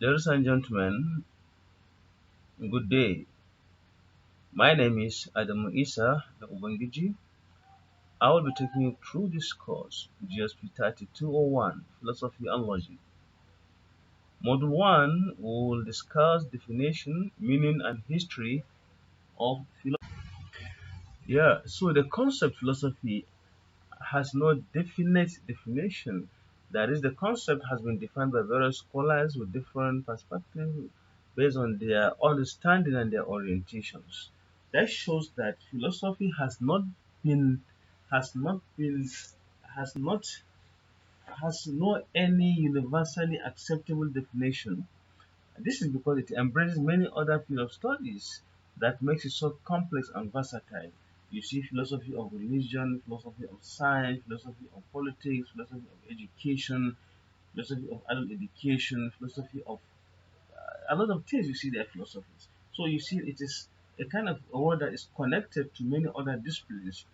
Ladies and gentlemen, good day. My name is Adamu Isa the Ubangiji. I will be taking you through this course, GSP 3201, Philosophy and Logic. Module 1 will discuss definition, meaning, and history of philosophy. So the concept philosophy has no definite definition. That is, the concept has been defined by various scholars with different perspectives based on their understanding and their orientations. That shows that philosophy been, has not been, has not, has no any universally acceptable definition. This is because it embraces many other fields of studies that makes it so complex and versatile. You see philosophy of religion, philosophy of science, philosophy of politics, philosophy of education, philosophy of adult education, philosophy of a lot of things you see there philosophies. So you see it is a kind of a word that is connected to many other disciplines.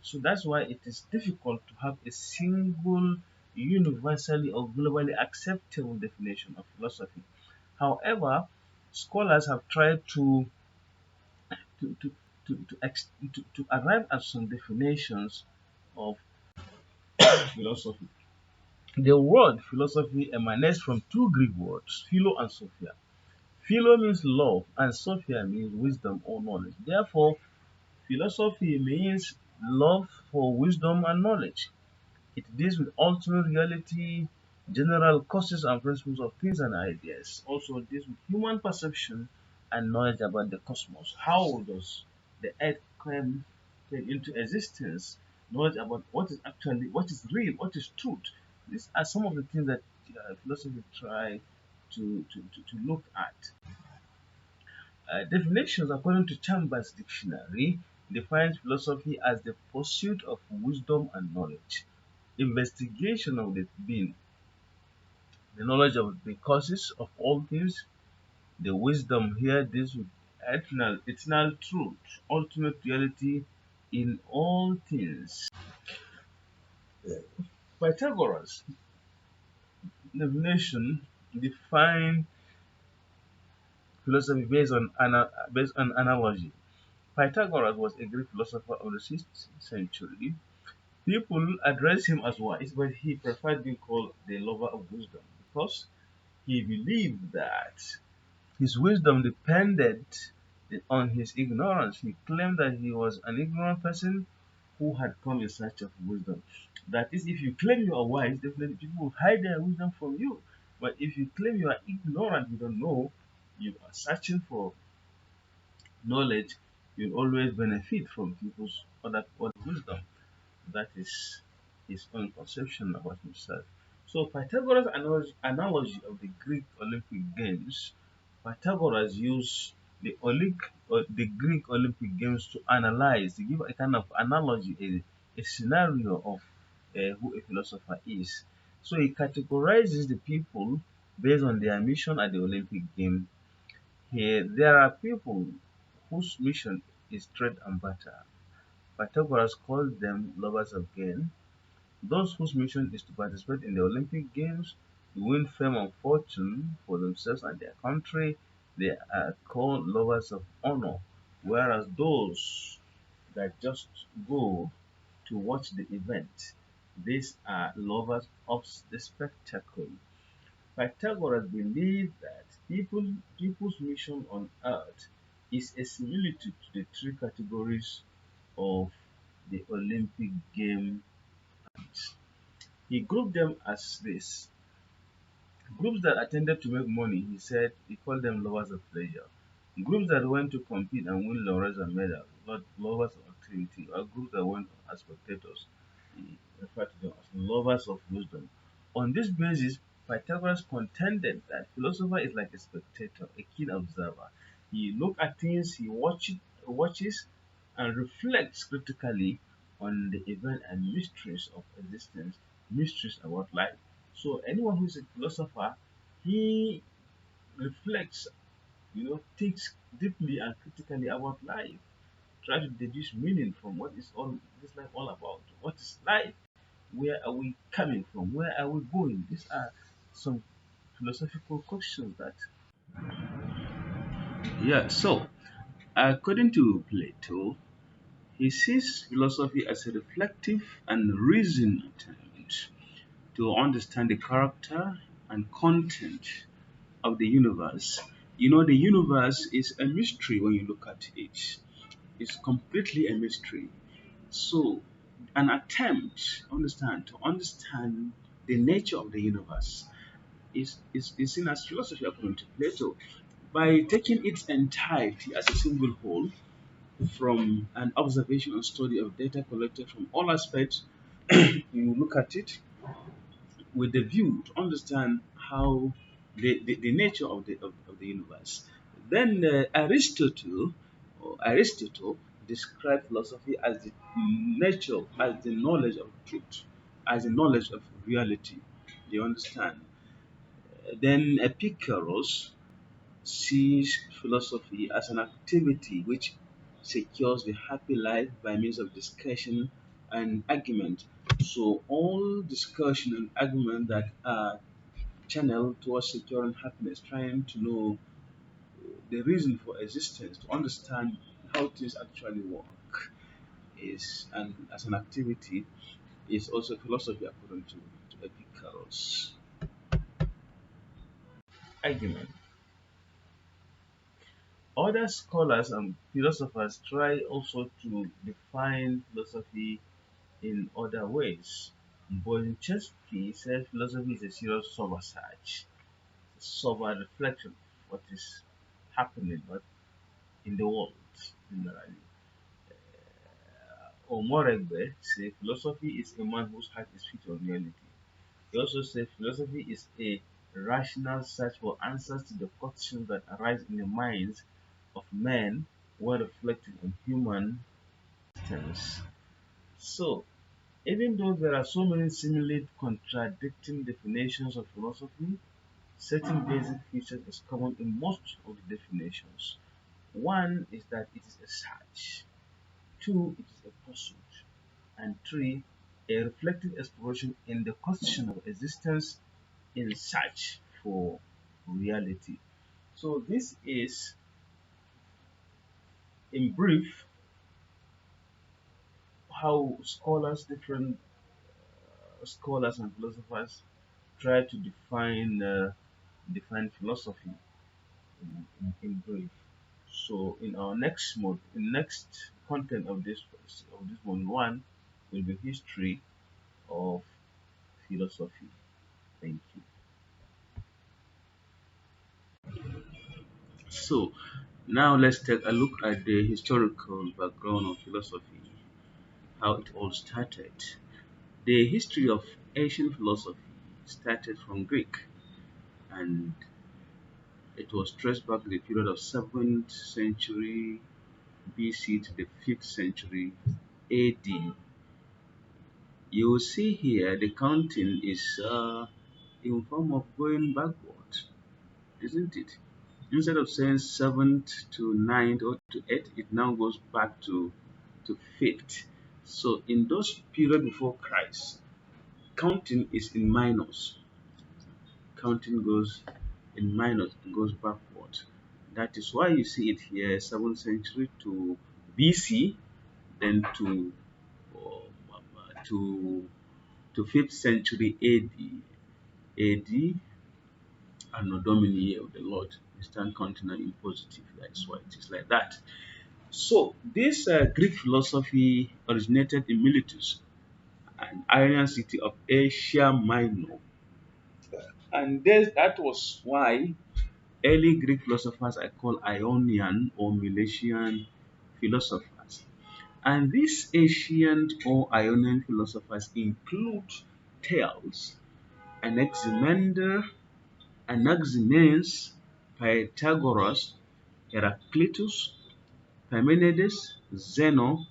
So that's why it is difficult to have a single universally or globally acceptable definition of philosophy. However, scholars have tried to, to, to arrive at some definitions of philosophy. The word philosophy emanates from two Greek words, philo and sophia. Philo means love and sophia means wisdom or knowledge. Therefore, philosophy means love for wisdom and knowledge. It deals with ultimate reality, general causes and principles of things and ideas. Also it deals with human perception and knowledge about the cosmos. How does the earth came into existence? Knowledge about what is real, what is truth. These are some of the things that philosophy try to look at. Definitions according to Chambers Dictionary defines philosophy as the pursuit of wisdom and knowledge, investigation of the being, the knowledge of the causes of all things, the wisdom here deals with eternal truth, ultimate reality in all things. Pythagoras' definition defined philosophy based on analogy. Pythagoras was a Greek philosopher of the 6th century. People address him as wise, but he preferred being called the lover of wisdom because he believed that his wisdom depended on his ignorance. He claimed that he was an ignorant person who had come in search of wisdom. That is, if you claim you are wise, definitely people will hide their wisdom from you. But if you claim you are ignorant, you don't know, you are searching for knowledge, you'll always benefit from people's other wisdom. That is his own conception about himself. So Pythagoras' analogy of the Greek Olympic Games, Pythagoras used the Greek Olympic Games to analyze, to give a kind of analogy, a scenario of who a philosopher is. So he categorizes the people based on their mission at the Olympic game. Here, there are people whose mission is trade and barter. Pythagoras called them lovers of gain. Those whose mission is to participate in the Olympic Games, to win fame and fortune for themselves and their country, they are called lovers of honor. Whereas those that just go to watch the event, these are lovers of the spectacle. Pythagoras believed that people's mission on earth is a similitude to the three categories of the Olympic game. He grouped them as this: groups that attended to make money, he said he called them lovers of pleasure. Groups that went to compete and win laurels and medals, not lovers of activity, or groups that went as spectators, he referred to them as lovers of wisdom. On this basis, Pythagoras contended that philosopher is like a spectator, a keen observer. He looks at things, watches and reflects critically on the event and mysteries of existence, mysteries about life. So anyone who is a philosopher, he reflects, thinks deeply and critically about life, try to deduce meaning from what is all this life all about. What is life? Where are we coming from? Where are we going? These are some philosophical questions that. Yeah, so according to Plato, he sees philosophy as a reflective and reasoned attempt to understand the character and content of the universe. You know, the universe is a mystery when you look at it. It's completely a mystery. So, an attempt, to understand the nature of the universe is seen as philosophy according to Plato. By taking its entirety as a single whole, from an observation and study of data collected from all aspects, you look at it with the view to understand how the nature of the universe. Then Aristotle described philosophy as the nature, as the knowledge of truth, as the knowledge of reality. Do you understand? Then Epicurus sees philosophy as an activity which secures the happy life by means of discussion and argument. So all discussion and argument that are channeled towards securing happiness, trying to know the reason for existence, to understand how things actually work, is and as an activity is also philosophy according to Epicurus. Argument. Other scholars and philosophers try also to define philosophy in other ways. Boyaczewski says philosophy is a serious sober search, sober reflection of what is happening but in the world generally. Omoregbe say philosophy is a man whose heart is fit on reality. He also said philosophy is a rational search for answers to the questions that arise in the minds of men while reflecting on human existence. So, even though there are so many seemingly contradicting definitions of philosophy, certain basic features is common in most of the definitions. One is that it is a search, two, it is a pursuit, and three, a reflective exploration in the question of existence in search for reality. So, this is, in brief, how different scholars and philosophers try to define philosophy in brief. So in our next mode, in next content of this one one will be history of philosophy. Thank you. So now let's take a look at the historical background of philosophy, how it all started. The history of ancient philosophy started from Greek, and it was traced back to the period of 7th century BC to the 5th century AD. You will see here the counting is in form of going backward, isn't it? Instead of saying 7th to 9th or to 8th, it now goes back to 5th. So in those period before Christ, counting is in minus. Counting goes in minus, it goes backward. That is why you see it here 7th century to BC, then to to 5th century AD. AD Anno Domini of the Lord. We start counting in positive. That is why it is like that. So this Greek philosophy originated in Miletus, an Ionian city of Asia Minor, and that was why early Greek philosophers are called Ionian or Milesian philosophers. And these ancient or Ionian philosophers include Thales, Anaximander, Anaximenes, Pythagoras, Heraclitus, Parmenides, Zeno,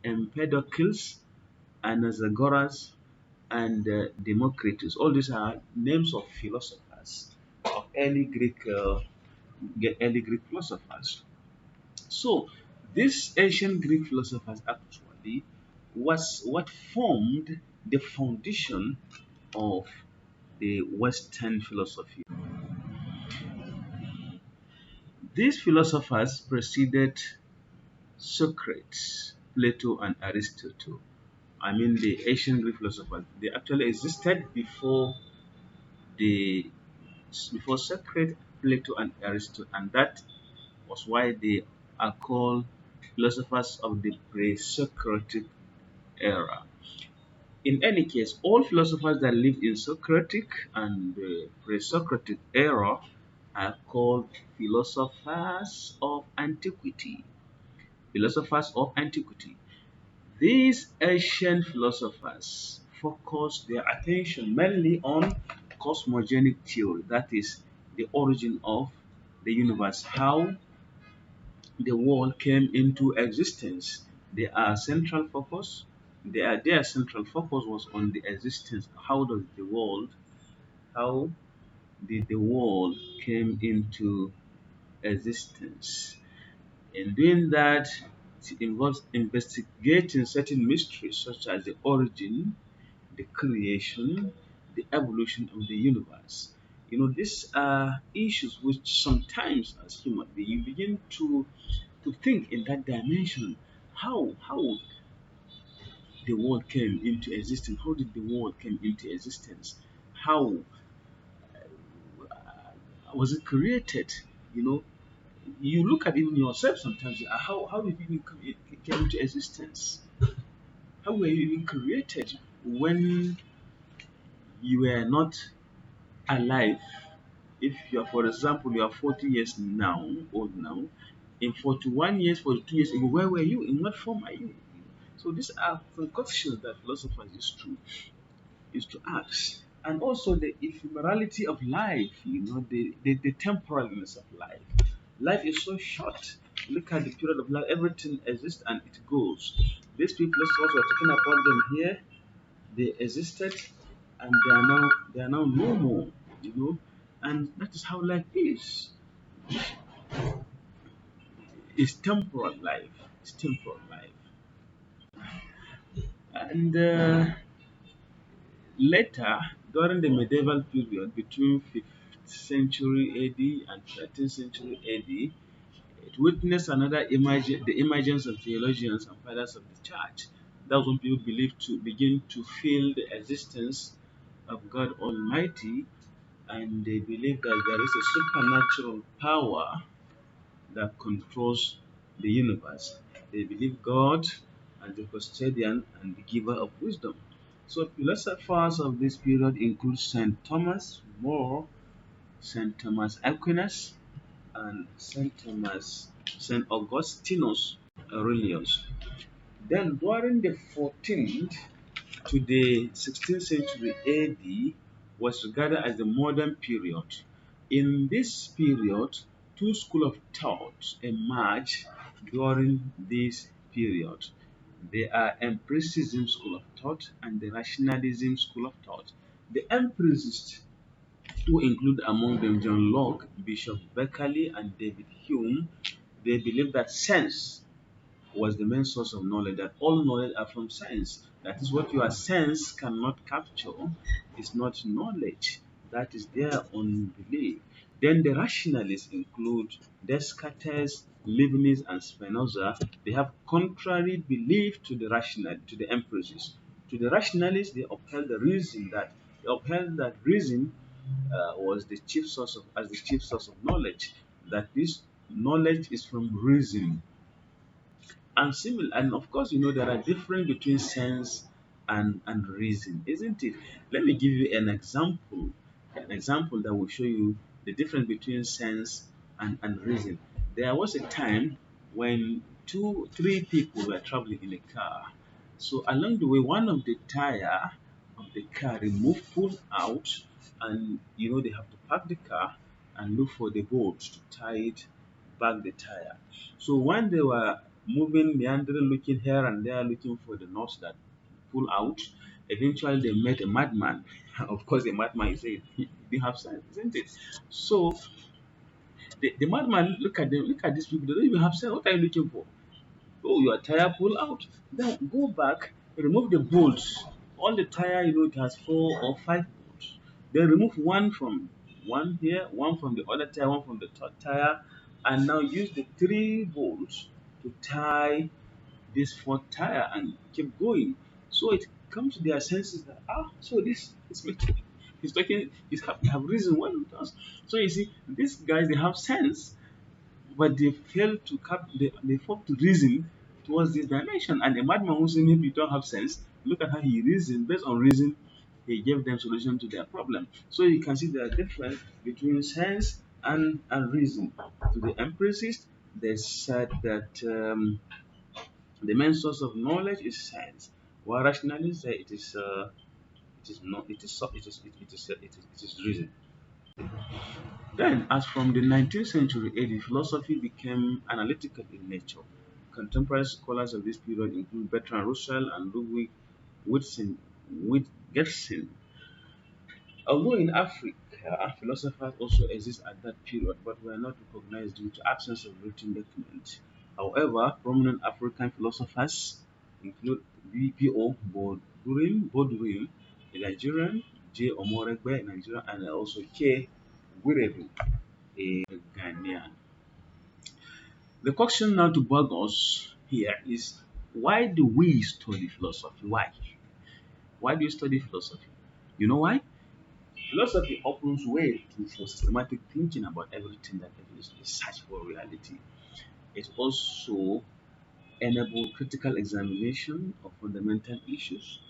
Empedocles, Anaxagoras, and Democritus. All these are names of philosophers of early Greek philosophers. So these ancient Greek philosophers actually was what formed the foundation of the Western philosophy. These philosophers preceded Socrates, Plato, and Aristotle. I mean, the ancient Greek philosophers. They actually existed the before Socrates, Plato, and Aristotle, and that was why they are called philosophers of the pre-Socratic era. In any case, all philosophers that lived in Socratic and the pre-Socratic era are called philosophers of antiquity. Philosophers of antiquity. These ancient philosophers focused their attention mainly on cosmogonic theory, that is, the origin of the universe, how the world came into existence. Their central focus, their central focus was on the existence. How did the world came into existence? In doing that, it involves investigating certain mysteries such as the origin, the creation, the evolution of the universe. These are issues which sometimes, as human beings, you begin to think in that dimension. How the world came into existence? How did the world came into existence? How was it created? You know, you look at even yourself sometimes. How did you even came into existence? How were you even created when you were not alive? If you are, for example, you are 40 years now, old now, in 41 years, 42 years ago, where were you? In what form are you? So these are some questions that philosophers is to ask. And also the ephemerality of life, the temporalness of life. Life is so short. Look at the period of life, everything exists and it goes. These people, philosophers, we're talking about them here, they existed and they are now no more, you know. And that is how life is. It's temporal life. It's temporal life. And later, during the medieval period between 5th century AD and 13th century AD, it witnessed the emergence of theologians and fathers of the church. That's when people believe to begin to feel the existence of God Almighty, and they believe that there is a supernatural power that controls the universe. They believe God as the custodian and the giver of wisdom. So philosophers of this period include Saint Thomas More, Saint Thomas Aquinas, and Saint Augustinus Aurelius. Then during the 14th to the 16th century AD was regarded as the modern period. In this period, two schools of thought emerged during this period. They are empiricism school of thought and the rationalism school of thought. The empiricists, who include among them John Locke, Bishop Berkeley, and David Hume, they believe that sense was the main source of knowledge, that all knowledge are from science. That is what your sense cannot capture is not knowledge. That is their own belief. Then the rationalists include Descartes, Leibniz, and Spinoza. They have contrary belief to the empiricists. To the rationalists, they upheld that reason was the chief source of as the chief source of knowledge. That this knowledge is from reason, and of course, there are difference between sense and reason, isn't it? Let me give you an example that will show you the difference between sense and reason. There was a time when three people were traveling in a car. So along the way, one of the tire of the car removed, pulled out, and they have to park the car and look for the bolt to tie it back the tire. So when they were moving, meandering, looking here and there, looking for the knots that pull out, eventually they met a madman. Of course, a madman is saying he didn't have sense, isn't it? So the madman look at these people. They don't even have sense. What are you looking for? Oh, your tire pull out. Then go back, remove the bolts. On the tire, it has 4 or 5 bolts. Then remove one from one here, one from the other tire, one from the third tire. and now use the three bolts to tie this fourth tire and keep going. So it comes to their senses that so this is making he's talking he's have reason why it does. So you see, these guys they have sense, but they fail to they fail to reason towards this dimension. And a madman who says maybe you don't have sense, look at how he reasoned. Based on reason, he gave them solution to their problem. So you can see the difference between sense and reason. To the empiricist, they said that the main source of knowledge is science, while rationalists say it is not it is it is reason. Then, as from the 19th century AD, philosophy became analytical in nature. Contemporary scholars of this period include Bertrand Russell and Ludwig Wittgenstein. Wittgenstein. Although in Africa, philosophers also exist at that period, but were not recognized due to absence of written documents. However, prominent African philosophers include B.P.O. Boudouin, a Nigerian, J. Omoregbe, a Nigerian, and also K. Wiredu, a Ghanaian. The question now to bug us here is, why do we study philosophy? Why? Why do you study philosophy? You know why? Philosophy opens way for systematic thinking about everything that is a search for reality. It also enables critical examination of fundamental issues.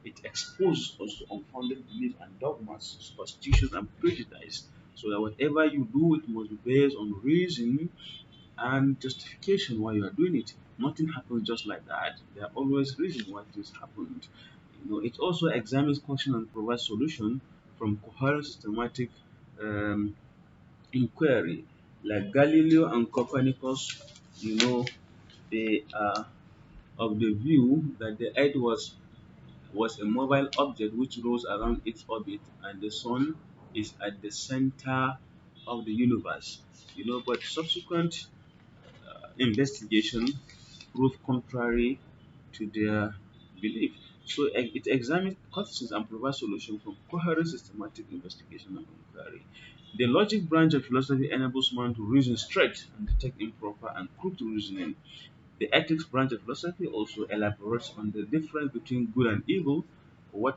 It exposes us to unfounded beliefs and dogmas, superstitions, and prejudice. So that whatever you do, it must be based on reason and justification why you are doing it. Nothing happens just like that. There are always reasons why this happened. It also examines questions and provides solution from coherent systematic um, inquiry. Like Galileo and Copernicus, they are of the view that the Earth was a mobile object which rolls around its orbit, and the Sun is at the center of the universe. But subsequent investigation proved contrary to their belief. So it examines hypotheses and provides solutions from coherent systematic investigation and inquiry. The logic branch of philosophy enables man to reason straight and detect improper and crooked reasoning. The ethics branch of philosophy also elaborates on the difference between good and evil, what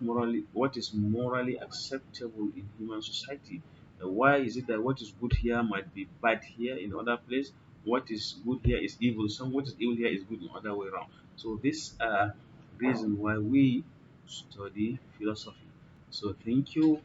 is morally acceptable in human society. Why is it that what is good here might be bad here in other place? What is good here is evil. What is evil here is good in other way around. So this reason why we study philosophy. So thank you